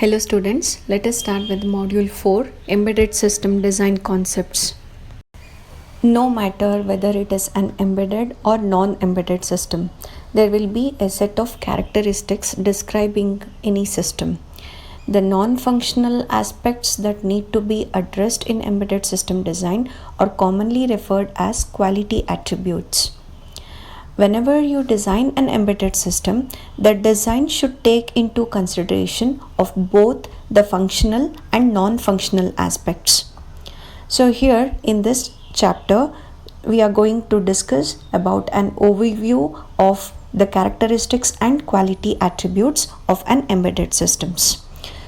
Hello students, let us start with module 4 Embedded System Design Concepts. No matter whether it is an embedded or non-embedded system, there will be a set of characteristics describing any system. The non-functional aspects that need to be addressed in embedded system design are commonly referred as quality attributes. Whenever you design an embedded system, the design should take into consideration of both the functional and non-functional aspects. So here in this chapter, we are going to discuss about an overview of the characteristics and quality attributes of an embedded systems.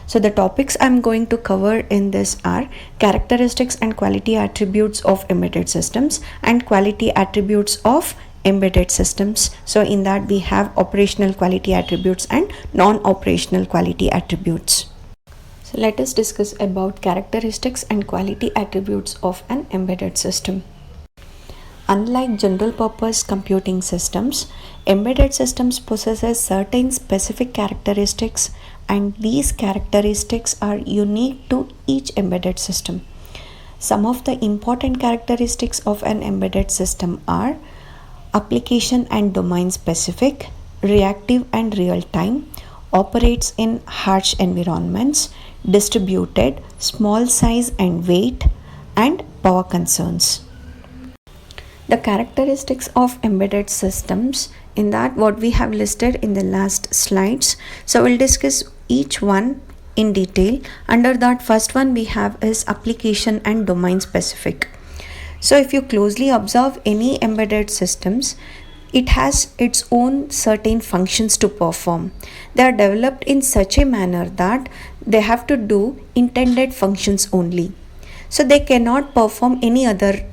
So the topics I'm going to cover in this are characteristics and quality attributes of embedded systems and quality attributes of embedded systems. So in that we have operational quality attributes and non-operational quality attributes. So let us discuss about characteristics and quality attributes of an embedded system. Unlike general purpose computing systems, embedded systems possesses certain specific characteristics, and these characteristics are unique to each embedded system. Some of the important characteristics of an embedded system are application and domain specific, reactive and real time, operates in harsh environments, distributed, small size and weight, and power concerns. The characteristics of embedded systems, in that what we have listed in the last slides. So we'll discuss each one in detail. Under that, first one we have is application and domain specific. So if you closely observe any embedded systems, it has its own certain functions to perform. They are developed in such a manner that they have to do intended functions only. So they cannot perform any other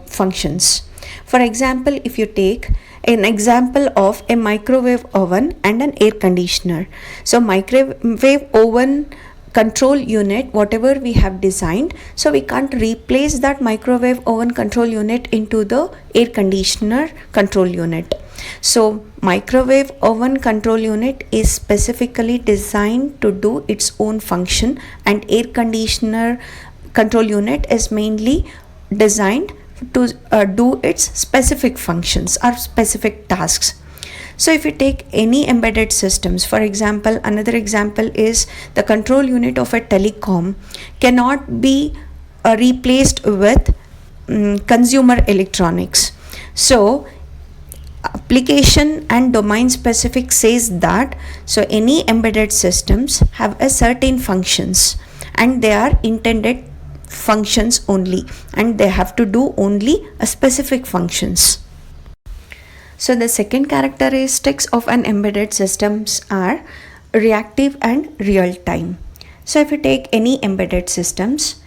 functions. For example, if you take an example of a microwave oven and an air conditioner. So microwave oven control unit, whatever we have designed, so we can't replace that microwave oven control unit into the air conditioner control unit. So microwave oven control unit is specifically designed to do its own function, and air conditioner control unit is mainly designed to do its specific functions or specific tasks. So if you take any embedded systems, for example, another example is the control unit of a telecom cannot be replaced with consumer electronics. So application and domain specific says that so any embedded systems have a certain functions, and they are intended functions only, and they have to do only a specific functions. So the second characteristics of an embedded systems are reactive and real time. So if you take any embedded systems,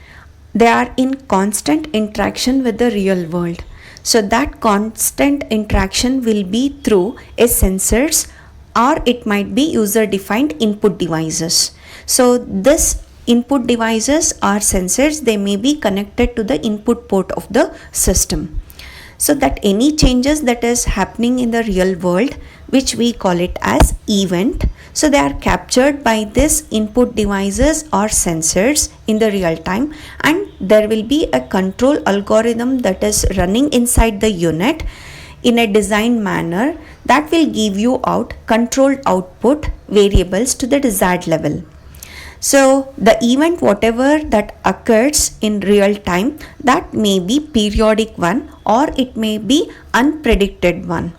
they are in constant interaction with the real world. So that constant interaction will be through a sensors, or it might be user defined input devices. So this input devices or sensors, they may be connected to the input port of the system. So that any changes that is happening in the real world, which we call it as event, so they are captured by this input devices or sensors in the real time, and there will be a control algorithm that is running inside the unit in a designed manner that will give you out controlled output variables to the desired level. So the event whatever that occurs in real time, that may be periodic one or it may be unpredicted one.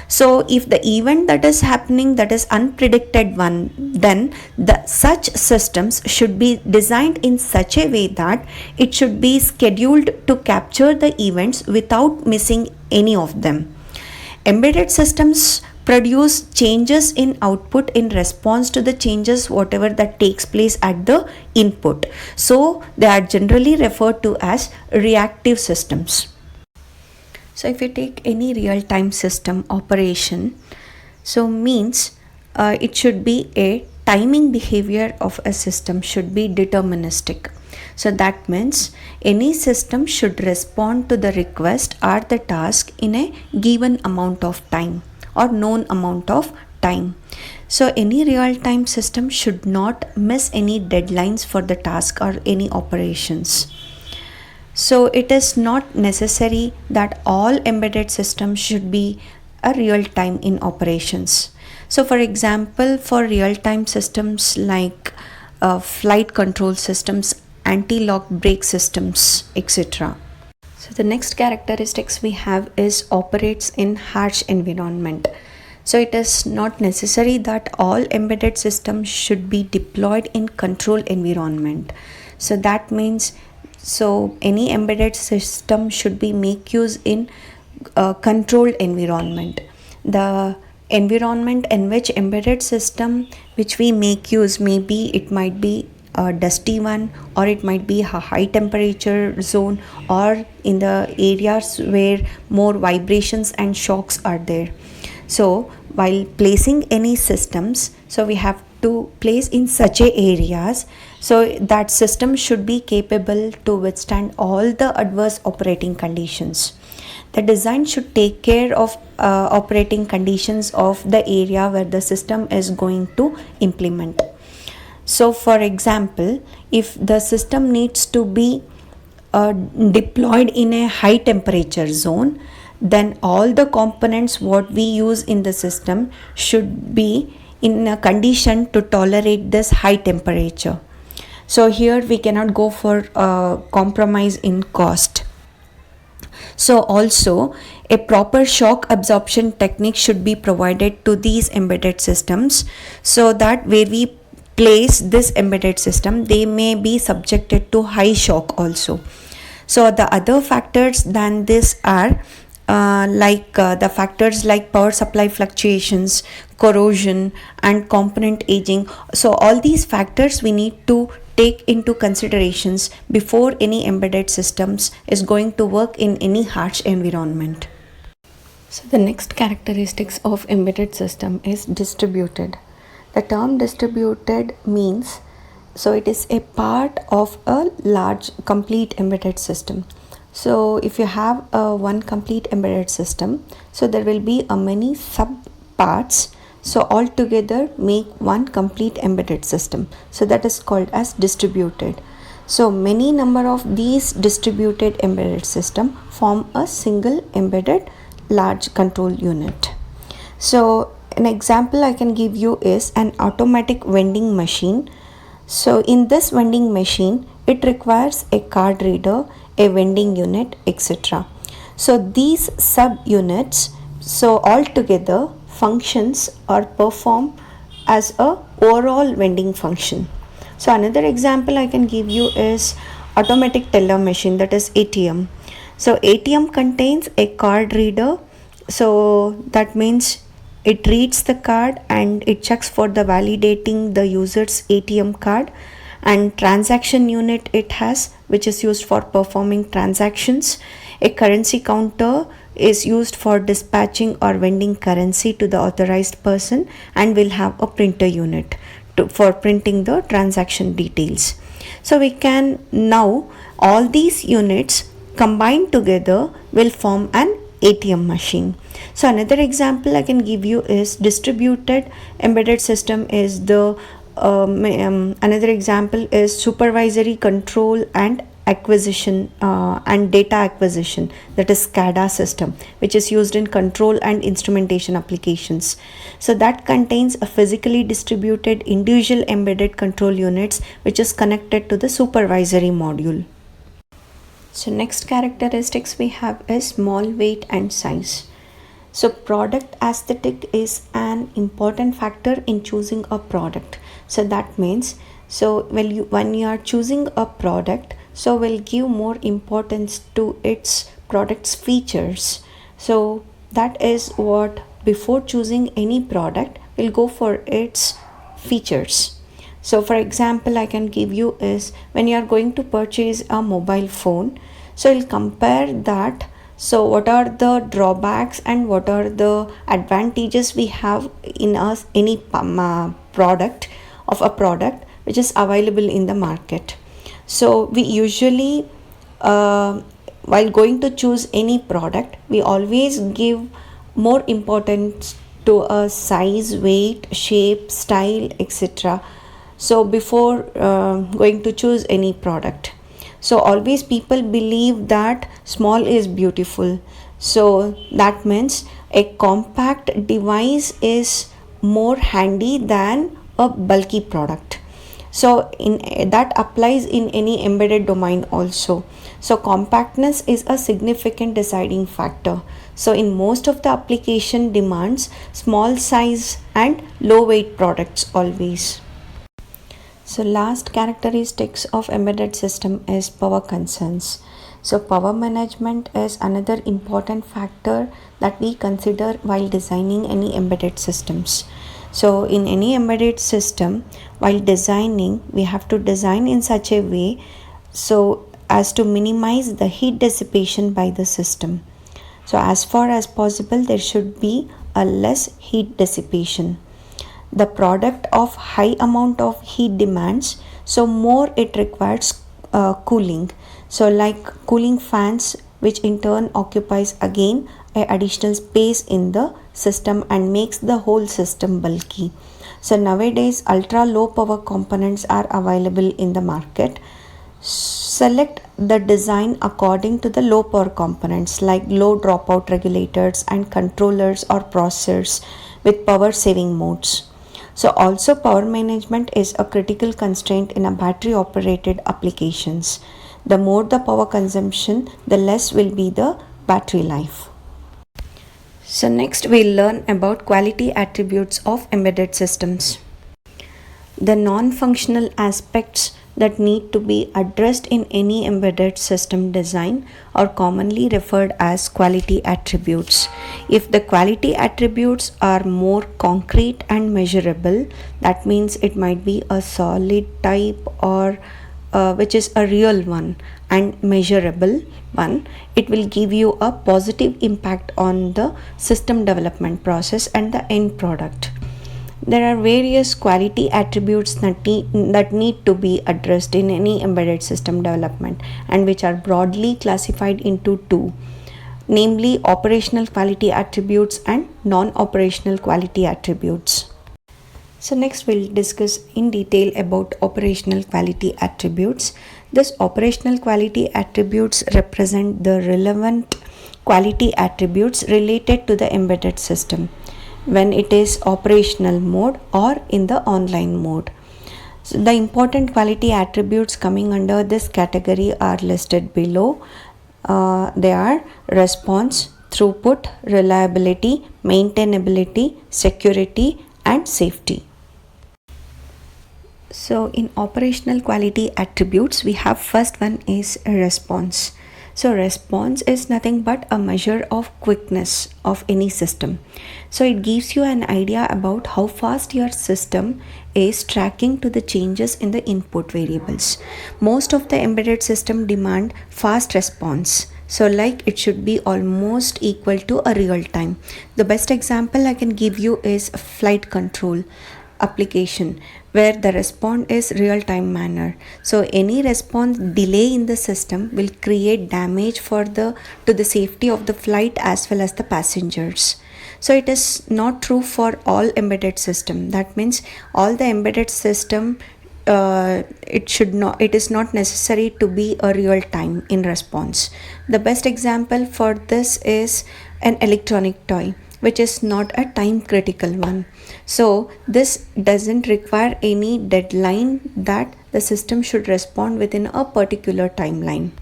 So if the event that is happening that is unpredicted one, then the such systems should be designed in such a way that it should be scheduled to capture the events without missing any of them. Embedded systems produce changes in output in response to the changes whatever that takes place at the input. So they are generally referred to as reactive systems. So if you take any real-time system operation, so means it should be a timing behavior of a system should be deterministic. So that means any system should respond to the request or the task in a given amount of time or known amount of time. So any real-time system should not miss any deadlines for the task or any operations. So it is not necessary that all embedded systems should be a real time in operations. So for example, for real time systems like flight control systems, anti-lock brake systems, etc. So the next characteristics we have is operates in harsh environment. So it is not necessary that all embedded systems should be deployed in controlled environment. So that means any embedded system should be make use in a controlled environment. The environment in which embedded system which we make use, maybe it might be a dusty one, or it might be a high temperature zone, or in the areas where more vibrations and shocks are there. So while placing any systems, so we have to place in such a areas so that system should be capable to withstand all the adverse operating conditions. The design should take care of operating conditions of the area where the system is going to implement. So for example, if the system needs to be deployed in a high temperature zone, then all the components what we use in the system should be in a condition to tolerate this high temperature. So here we cannot go for compromise in cost. So also a proper shock absorption technique should be provided to these embedded systems, so that where we place this embedded system, they may be subjected to high shock also. So the other factors than this are the factors like power supply fluctuations, corrosion, and component aging. So all these factors we need to take into considerations before any embedded systems is going to work in any harsh environment. So the next characteristics of embedded system is distributed. The term distributed means it is a part of a large complete embedded system. So if you have one complete embedded system, so there will be many sub parts, so all together make one complete embedded system. So that is called as distributed. So many number of these distributed embedded system form a single embedded large control unit. So an example I can give you is an automatic vending machine. So in this vending machine, it requires a card reader, a vending unit, etc. So these sub units, so all together functions or perform as a overall vending function. So another example I can give you is automatic teller machine, that is ATM. So ATM contains a card reader, so that means it reads the card and it checks for the validating the user's ATM card, and transaction unit it has, which is used for performing transactions. A currency counter is used for dispatching or vending currency to the authorized person, and will have a printer unit for printing the transaction details. So we can now all these units combined together will form an ATM machine. So another example I can give you is distributed embedded system is the another example is supervisory control and acquisition and data acquisition, that is SCADA system, which is used in control and instrumentation applications. So that contains a physically distributed individual embedded control units which is connected to the supervisory module. So next characteristics we have is small weight and size. So product aesthetic is an important factor in choosing a product. So that means when you are choosing a product, so we'll give more importance to its product's features. So that is what before choosing any product we'll go for its features. So for example I can give you is when you are going to purchase a mobile phone, so you'll compare that. So what are the drawbacks and what are the advantages we have in any product of a product which is available in the market. So we usually while going to choose any product, we always give more importance to a size, weight, shape, style, etc. So before going to choose any product, so always people believe that small is beautiful. So that means a compact device is more handy than a bulky product. So in that applies in any embedded domain also. So compactness is a significant deciding factor. So in most of the application demands small size and low weight products always. So last characteristics of embedded system is power concerns. So power management is another important factor that we consider while designing any embedded systems. So in any embedded system, while designing, we have to design in such a way so as to minimize the heat dissipation by the system. So as far as possible, there should be a less heat dissipation. The product of high amount of heat demands, so more it requires cooling. So like cooling fans, which in turn occupies again a additional space in the system and makes the whole system bulky. So nowadays ultra low power components are available in the market. Select the design according to the low power components like low dropout regulators and controllers or processors with power saving modes. So also power management is a critical constraint in a battery operated applications. The more the power consumption, the less will be the battery life. So next we'll learn about quality attributes of embedded systems. The non-functional aspects that need to be addressed in any embedded system design are commonly referred as quality attributes. If the quality attributes are more concrete and measurable, that means it might be a solid type or which is a real one and measurable one, it will give you a positive impact on the system development process and the end product. There are various quality attributes that need to be addressed in any embedded system development and which are broadly classified into two, namely operational quality attributes and non-operational quality attributes. So next we'll discuss in detail about operational quality attributes. These operational quality attributes represent the relevant quality attributes related to the embedded system when it is operational mode or in the online mode. So the important quality attributes coming under this category are listed below. They are response, throughput, reliability, maintainability, security, and safety. So in operational quality attributes, we have first one is response. So response is nothing but a measure of quickness of any system. So it gives you an idea about how fast your system is tracking to the changes in the input variables. Most of the embedded system demand fast response. So like it should be almost equal to a real time. The best example I can give you is flight control application where the response is real time manner. So any response delay in the system will create damage to the safety of the flight as well as the passengers. So it is not true for all embedded system. That means all the embedded system it is not necessary to be a real time in response. The best example for this is an electronic toy which is not a time critical one. So this doesn't require any deadline that the system should respond within a particular timeline.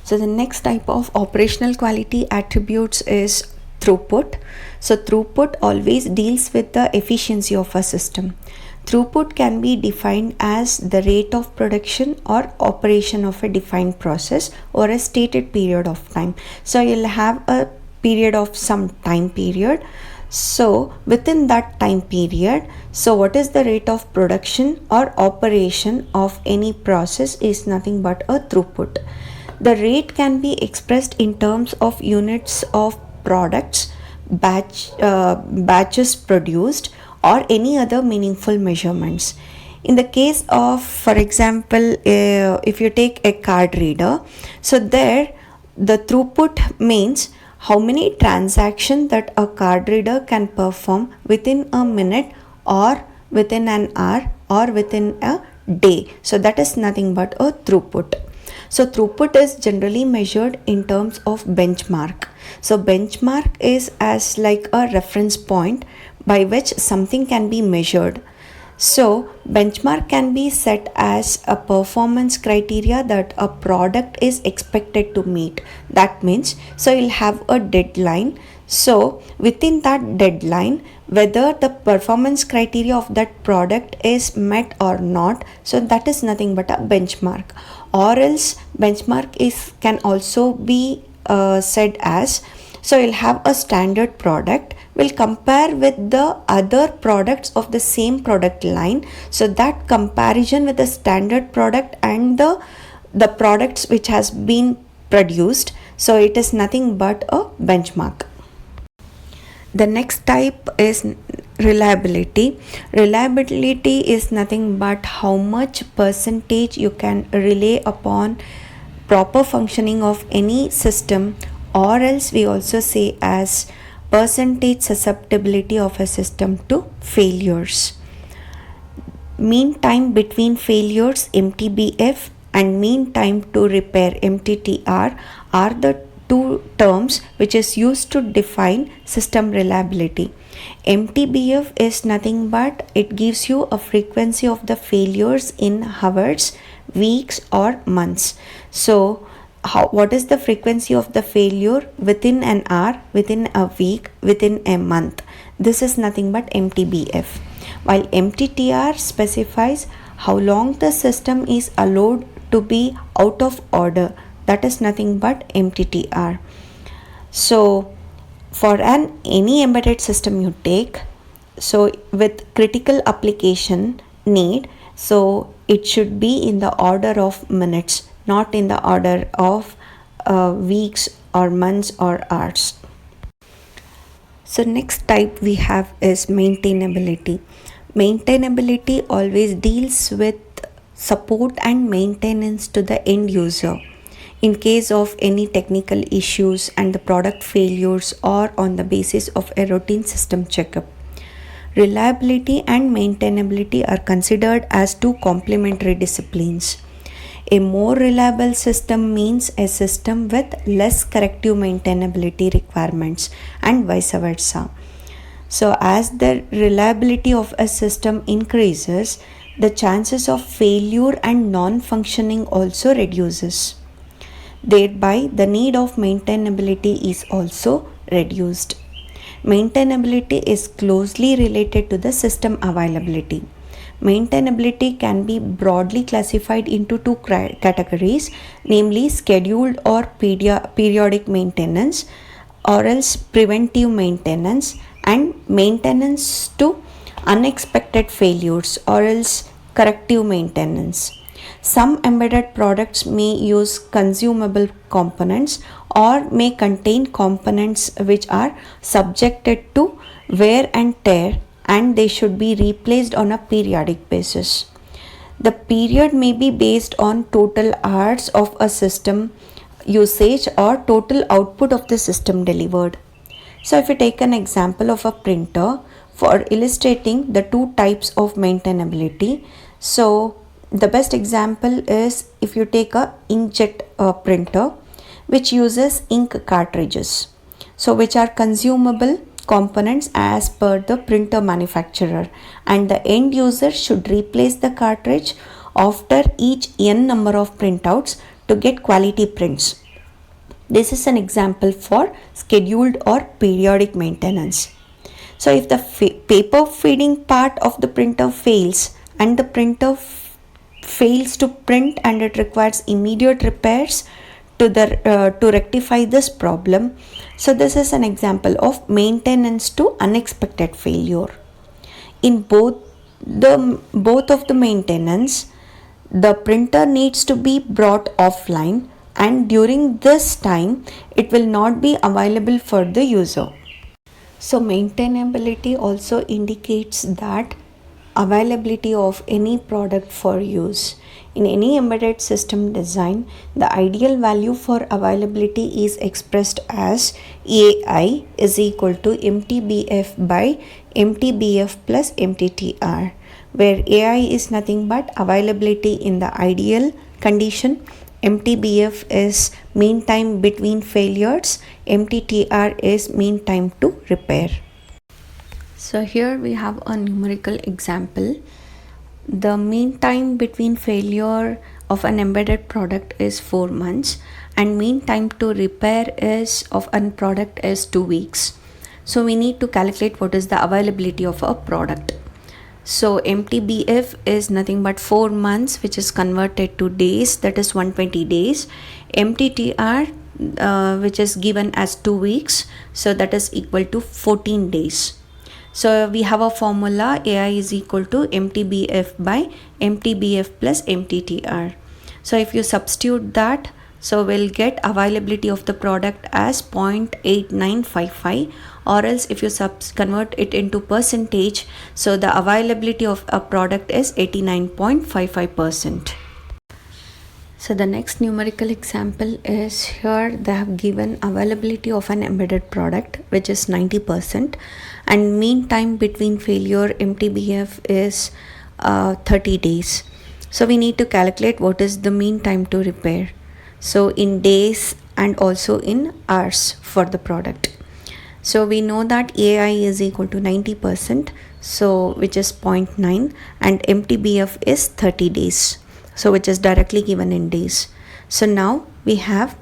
So the next type of operational quality attributes is throughput. So throughput always deals with the efficiency of a system. Throughput can be defined as the rate of production or operation of a defined process or a stated period of time. So you'll have a period of some time period. So within that time period, so what is the rate of production or operation of any process is nothing but a throughput. The rate can be expressed in terms of units of products, batches produced, or any other meaningful measurements. In the case of, for example, if you take a card reader, so there the throughput means how many transactions that a card reader can perform within a minute or within an hour or within a day. So that is nothing but a throughput. So throughput is generally measured in terms of benchmark. So benchmark is as like a reference point by which something can be measured. So benchmark can be set as a performance criteria that a product is expected to meet. That means, so you'll have a deadline. So within that deadline, whether the performance criteria of that product is met or not, so that is nothing but a benchmark. Or else benchmark is can also be said as, so you'll have a standard product, will compare with the other products of the same product line. So that comparison with the standard product and the products which has been produced, so it is nothing but a benchmark. The next type is reliability. Reliability is nothing but how much percentage you can rely upon proper functioning of any system, or else we also say as percentage susceptibility of a system to failures. Mean time between failures MTBF and mean time to repair MTTR are the two terms which is used to define system reliability. MTBF is nothing but it gives you a frequency of the failures in hours, weeks or months. So what is the frequency of the failure within an hour, within a week, within a month? This is nothing but MTBF. While MTTR specifies how long the system is allowed to be out of order. That is nothing but MTTR. So for any embedded system you take, so with critical application need, so it should be in the order of minutes, not in the order of weeks or months or hours. So next type we have is maintainability. Maintainability always deals with support and maintenance to the end user in case of any technical issues and the product failures or on the basis of a routine system checkup. Reliability and maintainability are considered as two complementary disciplines. A more reliable system means a system with less corrective maintainability requirements and vice versa. So as the reliability of a system increases, the chances of failure and non-functioning also reduces. Thereby, the need of maintainability is also reduced. Maintainability is closely related to the system availability. Maintainability can be broadly classified into two categories, namely scheduled or periodic maintenance, or else preventive maintenance, and maintenance to unexpected failures, or else corrective maintenance. Some embedded products may use consumable components or may contain components which are subjected to wear and tear, and they should be replaced on a periodic basis. The period may be based on total hours of a system usage or total output of the system delivered. So if we take an example of a printer for illustrating the two types of maintainability, so the best example is if you take a inkjet printer which uses ink cartridges, so which are consumable components as per the printer manufacturer, and the end user should replace the cartridge after each n number of printouts to get quality prints. This is an example for scheduled or periodic maintenance. So if the paper feeding part of the printer fails and the printer fails to print and it requires immediate repairs to rectify this problem, so this is an example of maintenance to unexpected failure. In both of the maintenance, the printer needs to be brought offline, and during this time it will not be available for the user. So maintainability also indicates that availability of any product for use. In any embedded system design, the ideal value for availability is expressed as AI is equal to MTBF by MTBF plus MTTR, where AI is nothing but availability in the ideal condition, MTBF is mean time between failures, MTTR is mean time to repair. So here we have a numerical example. The mean time between failure of an embedded product is 4 months and mean time to repair is of a product is 2 weeks. So we need to calculate what is the availability of a product. So MTBF is nothing but 4 months, which is converted to days, that is 120 days. MTTR which is given as 2 weeks, so that is equal to 14 days. So we have a formula, AI is equal to MTBF by MTBF plus MTTR. So if you substitute that, so we'll get availability of the product as 0.8955, or else if you convert it into percentage, so the availability of a product is 89.55%. So the next numerical example is here they have given availability of an embedded product which is 90% and mean time between failure MTBF is 30 days. So we need to calculate what is the mean time to repair. So in days and also in hours for the product. So we know that AI is equal to 90%, so which is 0.9, and MTBF is 30 days. So which is directly given in days. So now we have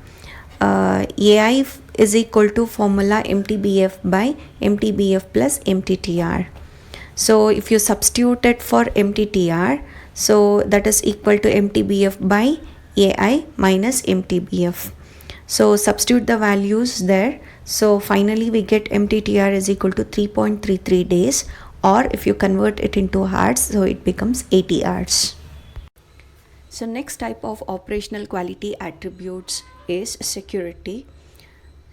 AI is equal to formula MTBF by MTBF plus MTTR. So if you substitute it for MTTR, so that is equal to MTBF by AI minus MTBF. So substitute the values there. So finally we get MTTR is equal to 3.33 days, or if you convert it into hours, so it becomes 80 hours. So next type of operational quality attributes is security.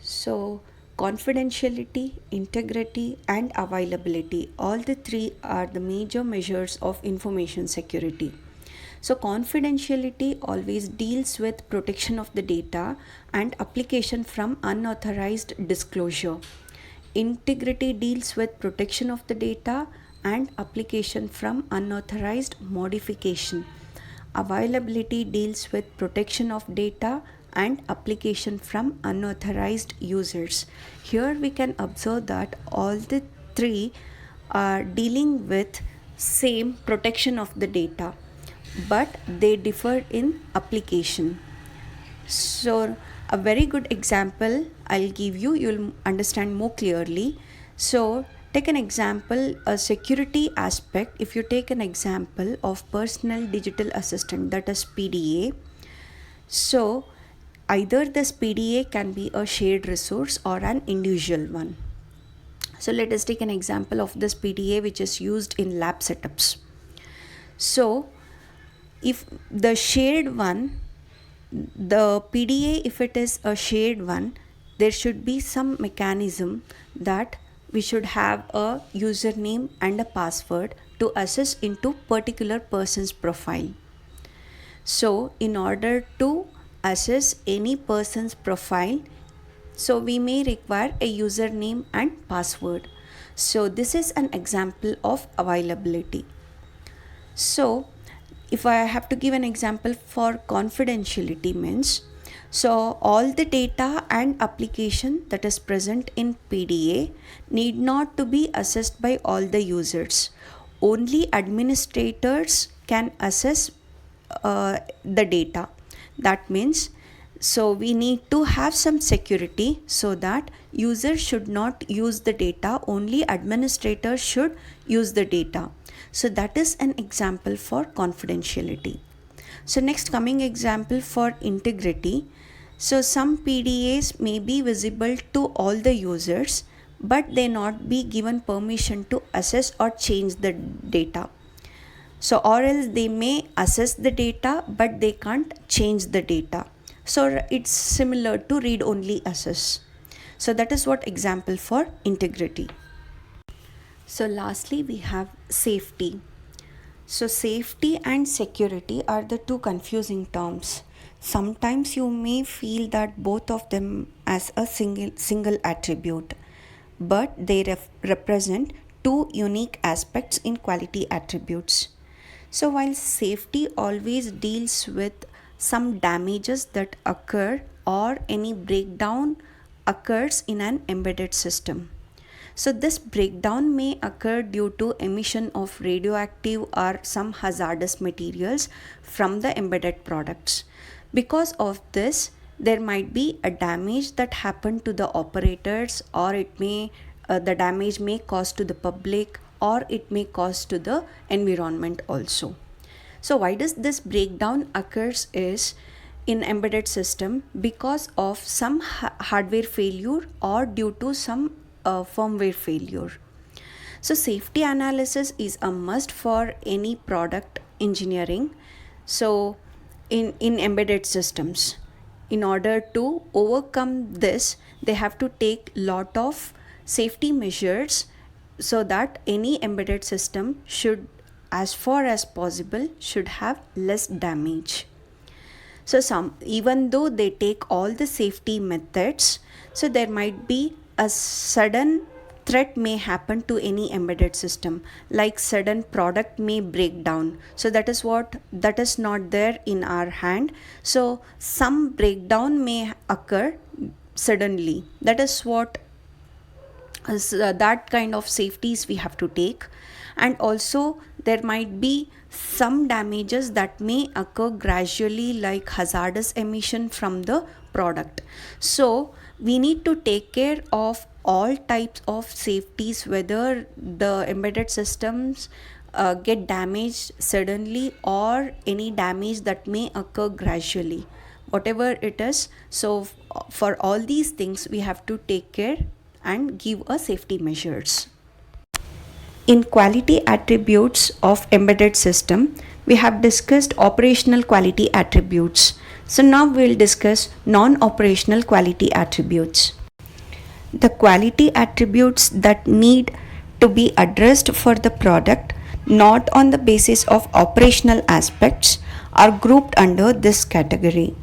So confidentiality, integrity and availability, all the three are the major measures of information security. So confidentiality always deals with protection of the data and application from unauthorized disclosure. Integrity deals with protection of the data and application from unauthorized modification. Availability deals with protection of data and application from unauthorized users. Here we can observe that all the three are dealing with same protection of the data, but they differ in application. So a very good example I'll give you, you'll understand more clearly. So take an example, a security aspect. If you take an example of personal digital assistant, that is PDA. So either this PDA can be a shared resource or an individual one. So let us take an example of this PDA which is used in lab setups. So if the shared one, the PDA, if it is a shared one, there should be some mechanism that we should have a username and a password to access into particular person's profile. So in order to access any person's profile, so we may require a username and password. So this is an example of availability. So if I have to give an example for confidentiality means, so all the data and application that is present in PDA need not to be accessed by all the users. Only administrators can access the data. That means, so we need to have some security so that users should not use the data, only administrators should use the data. So that is an example for confidentiality. So next coming example for integrity. So some PDAs may be visible to all the users, but they not be given permission to access or change the data. So or else they may access the data but they can't change the data. So it's similar to read only access. So that is what example for integrity. So lastly we have safety. So, safety and security are the two confusing terms. Sometimes you may feel that both of them as a single attribute, but they represent two unique aspects in quality attributes. So, while safety always deals with some damages that occur or any breakdown occurs in an embedded system. So, this breakdown may occur due to emission of radioactive or some hazardous materials from the embedded products. Because of this, there might be a damage that happened to the operators, or the damage may cause to the public, or it may cause to the environment also. So why does this breakdown occurs is in embedded system because of some hardware failure or due to some firmware failure. So safety analysis is a must for any product engineering. So in embedded systems, in order to overcome this, they have to take lot of safety measures so that any embedded system should, as far as possible, should have less damage. So some, even though they take all the safety methods, so there might be a sudden threat may happen to any embedded system, like sudden product may break down. So that is not there in our hand. So some breakdown may occur suddenly. That is what that kind of safeties we have to take. And also there might be some damages that may occur gradually, like hazardous emission from the product. So we need to take care of all types of safeties, whether the embedded systems get damaged suddenly or any damage that may occur gradually, whatever it is. So for all these things we have to take care and give a safety measures. In quality attributes of embedded system, we have discussed operational quality attributes. So now we'll discuss non-operational quality attributes. The quality attributes that need to be addressed for the product, not on the basis of operational aspects, are grouped under this category.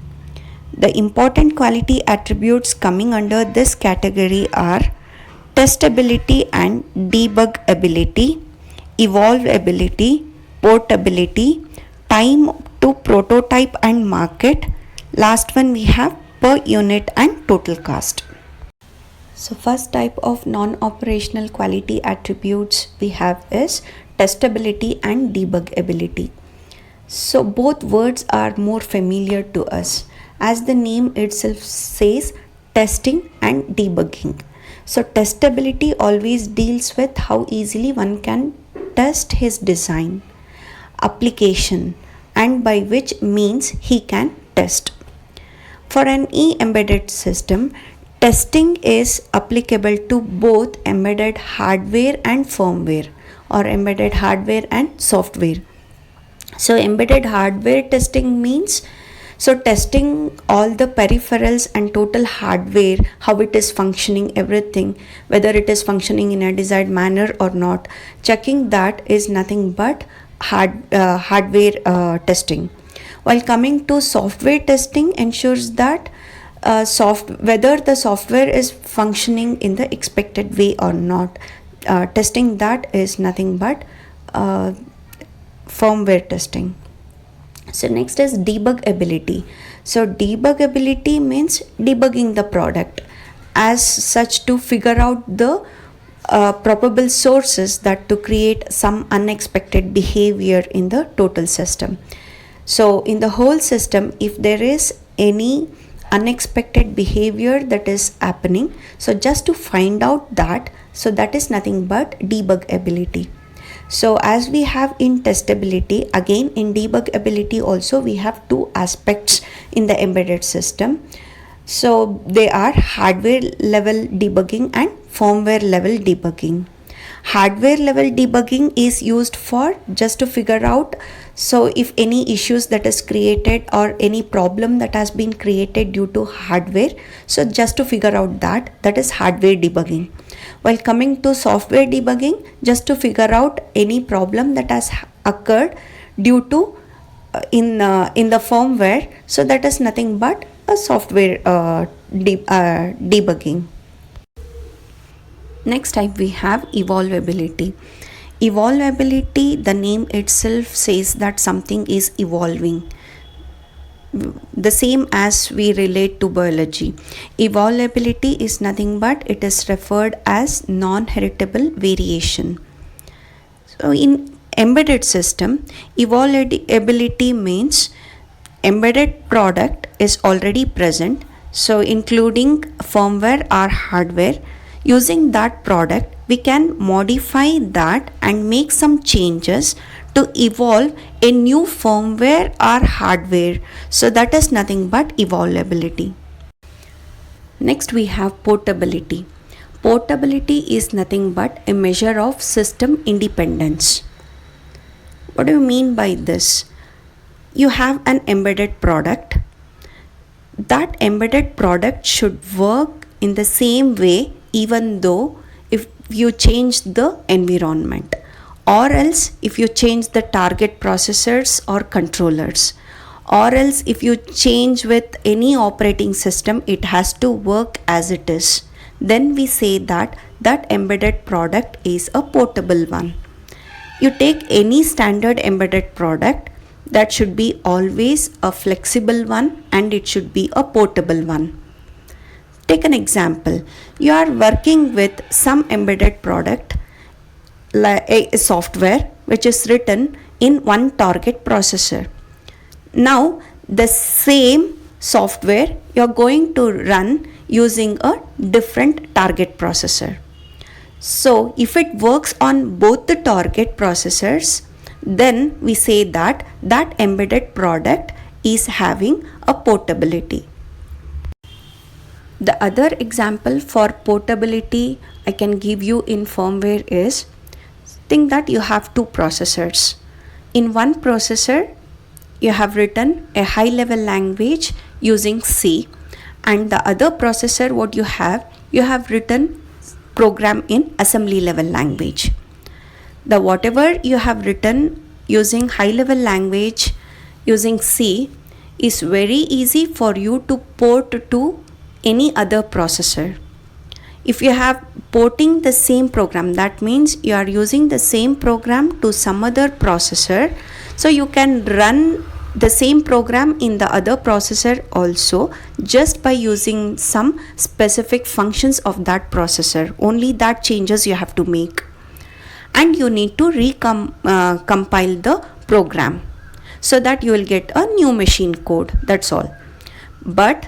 The important quality attributes coming under this category are testability and debugability, evolvability, portability, time to prototype and market. Last one we have per unit and total cost. So first type of non-operational quality attributes we have is testability and debugability. So both words are more familiar to us, as the name itself says, testing and debugging. So testability always deals with how easily one can test his design, application, and by which means he can test. For an embedded system, testing is applicable to both embedded hardware and firmware, or embedded hardware and software. So embedded hardware testing means testing all the peripherals and total hardware, how it is functioning, everything, whether it is functioning in a desired manner or not. Checking that is nothing but hardware testing. While coming to software testing, ensures that whether the software is functioning in the expected way or not. Testing that is nothing but firmware testing. So next is debugability. So debugability means debugging the product as such to figure out the probable sources that to create some unexpected behavior in the total system. So in the whole system, if there is any unexpected behavior that is happening, so just to find out that, so that is nothing but debugability. So as we have in testability, again in debugability also we have two aspects in the embedded system. So they are hardware level debugging and firmware level debugging. Hardware level debugging is used for just to figure out, so if any issues that is created or any problem that has been created due to hardware, so just to figure out that is hardware debugging. While coming to software debugging, just to figure out any problem that has occurred due to in the firmware. So that is nothing but a software debugging. Next type we have evolvability. Evolvability, the name itself says that something is evolving. The same as we relate to biology. Evolvability is nothing but it is referred as non-heritable variation. So in embedded system, evolvability means embedded product is already present, so including firmware or hardware. Using that product, we can modify that and make some changes to evolve a new firmware or hardware. So that is nothing but evolvability. Next we have portability. Portability is nothing but a measure of system independence. What do you mean by this? You have an embedded product. That embedded product should work in the same way even though if you change the environment, or else if you change the target processors or controllers, or else if you change with any operating system, it has to work as it is. Then we say that that embedded product is a portable one. You take any standard embedded product, that should be always a flexible one and it should be a portable one. Take an example. You are working with some embedded product, like a software which is written in one target processor. Now the same software you are going to run using a different target processor. So if it works on both the target processors, then we say that that embedded product is having a portability. The other example for portability I can give you in firmware is, think that you have two processors. In one processor, you have written a high level language using C, and the other processor what you have written program in assembly level language. The whatever you have written using high level language using C is very easy for you to port to any other processor. If you have porting the same program, that means you are using the same program to some other processor, so you can run the same program in the other processor also just by using some specific functions of that processor. Only that changes you have to make, and you need to compile the program so that you will get a new machine code. That's all. But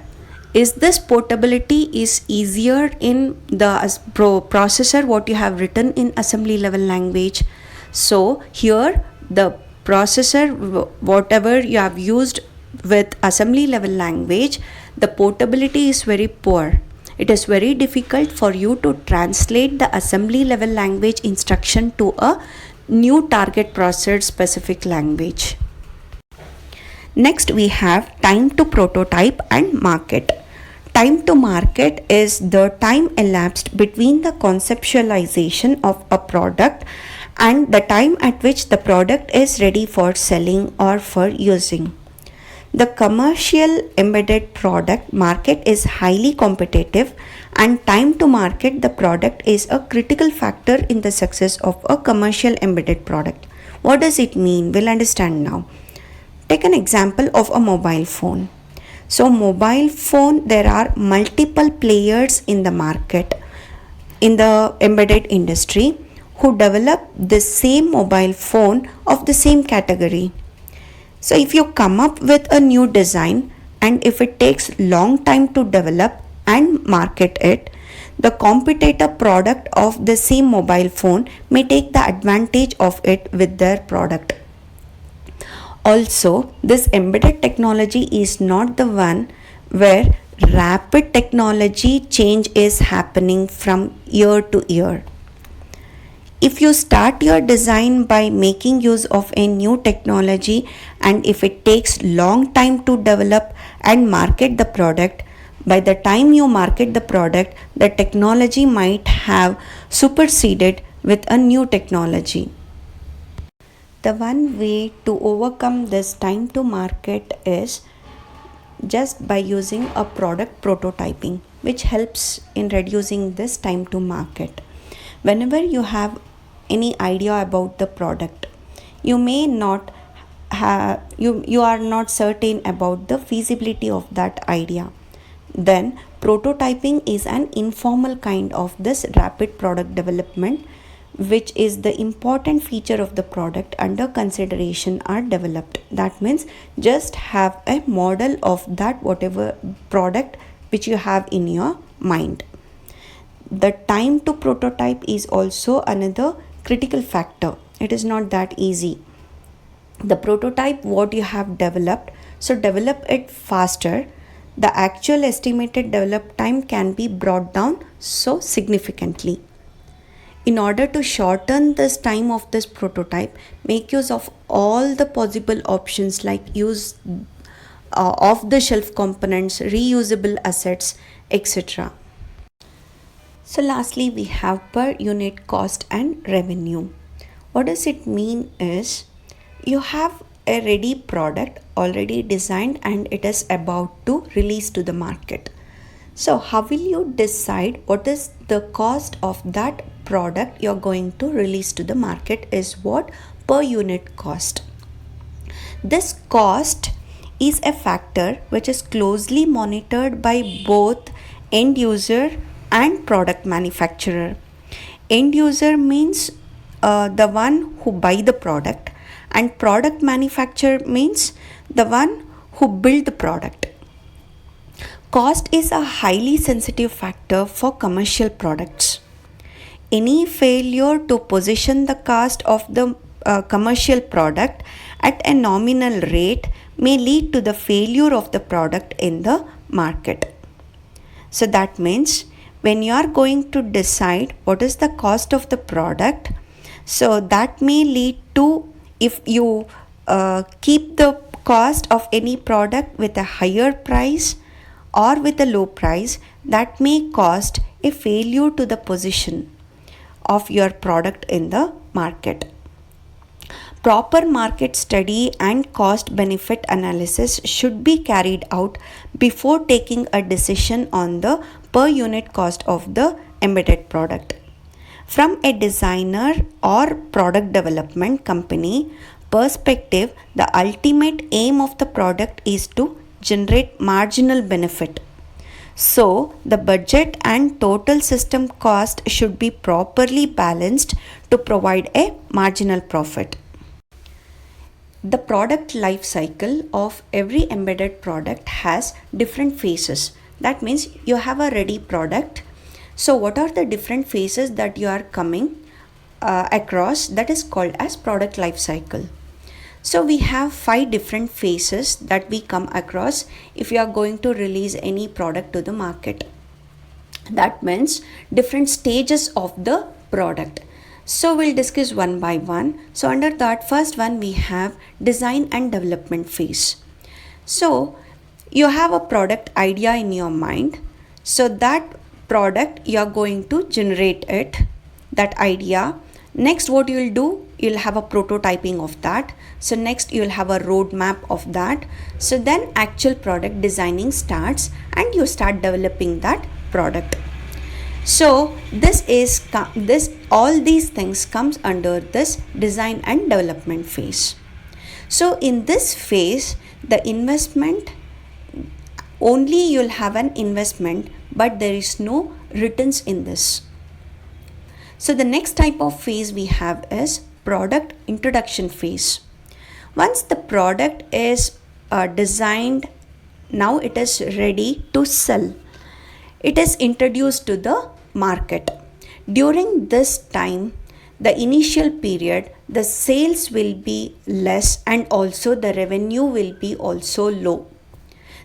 is this portability is easier in the processor what you have written in assembly level language? So here the processor whatever you have used with assembly level language, the portability is very poor. It is very difficult for you to translate the assembly level language instruction to a new target processor specific language. Next we have time to prototype and market. Time to market is the time elapsed between the conceptualization of a product and the time at which the product is ready for selling or for using. The commercial embedded product market is highly competitive, and time to market the product is a critical factor in the success of a commercial embedded product. What does it mean? We'll understand now. Take an example of a mobile phone. So mobile phone, there are multiple players in the market, in the embedded industry, who develop the same mobile phone of the same category. So if you come up with a new design and if it takes long time to develop and market it, the competitor product of the same mobile phone may take the advantage of it with their product. Also, this embedded technology is not the one where rapid technology change is happening from year to year. If you start your design by making use of a new technology, and if it takes long time to develop and market the product, by the time you market the product, the technology might have superseded with a new technology. The one way to overcome this time to market is just by using a product prototyping, which helps in reducing this time to market. Whenever you have any idea about the product, you may not have you are not certain about the feasibility of that idea, then prototyping is an informal kind of this rapid product development, which is the important feature of the product under consideration are developed. That means just have a model of that whatever product which you have in your mind. The time to prototype is also another critical factor. It is not that easy. The prototype what you have developed, so develop it faster. The actual estimated develop time can be brought down so significantly. In order to shorten this time of this prototype, make use of all the possible options like use off the shelf components, reusable assets, etc. So lastly, we have per unit cost and revenue. What does it mean is, you have a ready product already designed and it is about to release to the market. So how will you decide what is the cost of that product you're going to release to the market is what per unit cost. This cost is a factor which is closely monitored by both end user and product manufacturer. End user means the one who buy the product, and product manufacturer means the one who build the product. Cost is a highly sensitive factor for commercial products. Any failure to position the cost of the commercial product at a nominal rate may lead to the failure of the product in the market. So that means when you are going to decide what is the cost of the product, so that may lead to, if you keep the cost of any product with a higher price or with a low price, that may cause a failure to the position of your product in the market. Proper market study and cost benefit analysis should be carried out before taking a decision on the per unit cost of the embedded product. From a designer or product development company perspective, the ultimate aim of the product is to generate marginal benefit. So, the budget and total system cost should be properly balanced to provide a marginal profit. The product life cycle of every embedded product has different phases. That means you have a ready product. So what are the different phases that you are coming across? That is called as product life cycle. So we have 5 different phases that we come across if you are going to release any product to the market. That means different stages of the product. So we'll discuss one by one. So under that first one we have design and development phase. So you have a product idea in your mind. So that product you are going to generate it, that idea. Next what you will do, you'll have a prototyping of that. So next you will have a roadmap of that. So then actual product designing starts and you start developing that product. So all these things comes under this design and development phase. So in this phase, the investment, only you'll have an investment, but there is no returns in this. So the next type of phase we have is product introduction phase. Once the product is designed, now it is ready to sell. It is introduced to the market. During this time, the initial period, the sales will be less and also the revenue will be also low.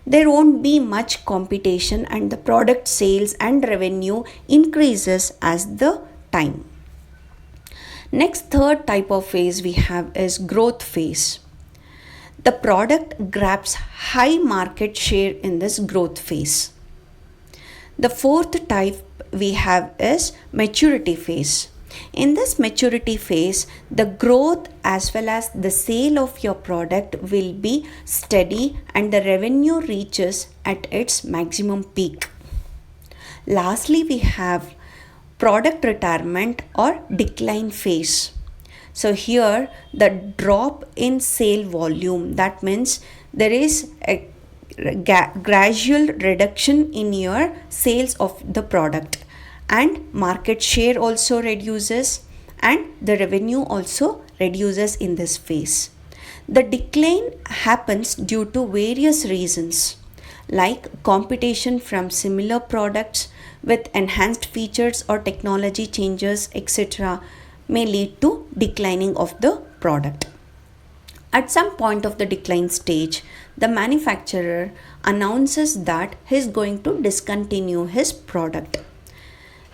There won't be much competition and the product sales and revenue increases as the time. Next, third type of phase we have is growth phase. The product grabs high market share in this growth phase. The fourth type we have is maturity phase. In this maturity phase, the growth as well as the sale of your product will be steady and the revenue reaches at its maximum peak. Lastly, we have product retirement or decline phase. So here the drop in sale volume, that means there is a gradual reduction in your sales of the product, and market share also reduces and the revenue also reduces in this phase. The decline happens due to various reasons like competition from similar products with enhanced features or technology changes, etc., may lead to declining of the product. At some point of the decline stage, the manufacturer announces that he is going to discontinue his product.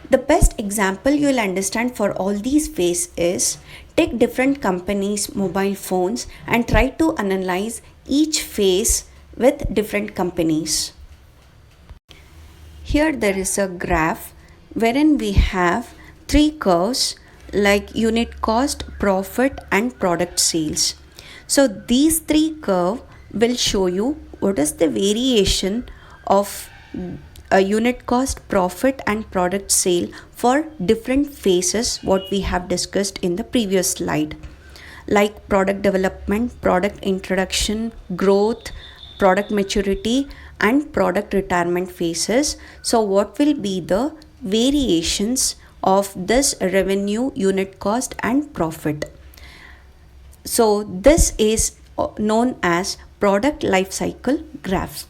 The best example you will understand for all these phases is take different companies' mobile phones and try to analyze each phase with different companies. Here there is a graph wherein we have three curves like unit cost, profit and product sales. So these three curves will show you what is the variation of a unit cost, profit and product sale for different phases what we have discussed in the previous slide, like product development, product introduction, growth, product maturity and product retirement phases. So what will be the variations of this revenue, unit cost and profit? So this is known as product life cycle graph.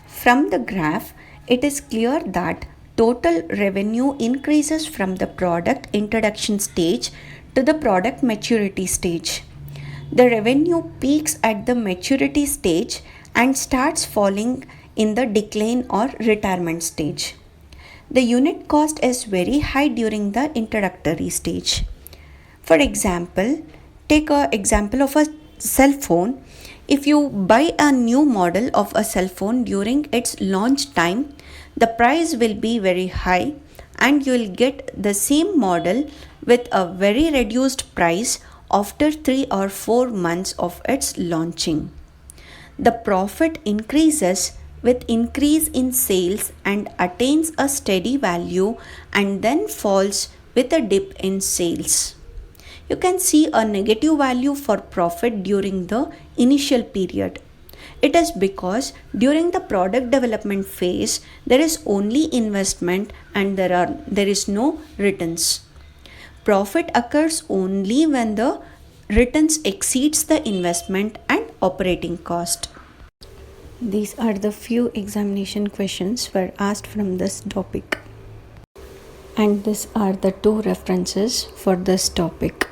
From the graph, it is clear that total revenue increases from the product introduction stage to the product maturity stage. The revenue peaks at the maturity stage and starts falling in the decline or retirement stage. The unit cost is very high during the introductory stage. For example, take an example of a cell phone. If you buy a new model of a cell phone during its launch time, the price will be very high and you will get the same model with a very reduced price after 3 or 4 months of its launching. The profit increases with increase in sales and attains a steady value and then falls with a dip in sales. You can see a negative value for profit during the initial period. It is because during the product development phase there is only investment and there is no returns. Profit occurs only when the returns exceeds the investment and operating cost. These are the few examination questions were asked from this topic. And these are the two references for this topic.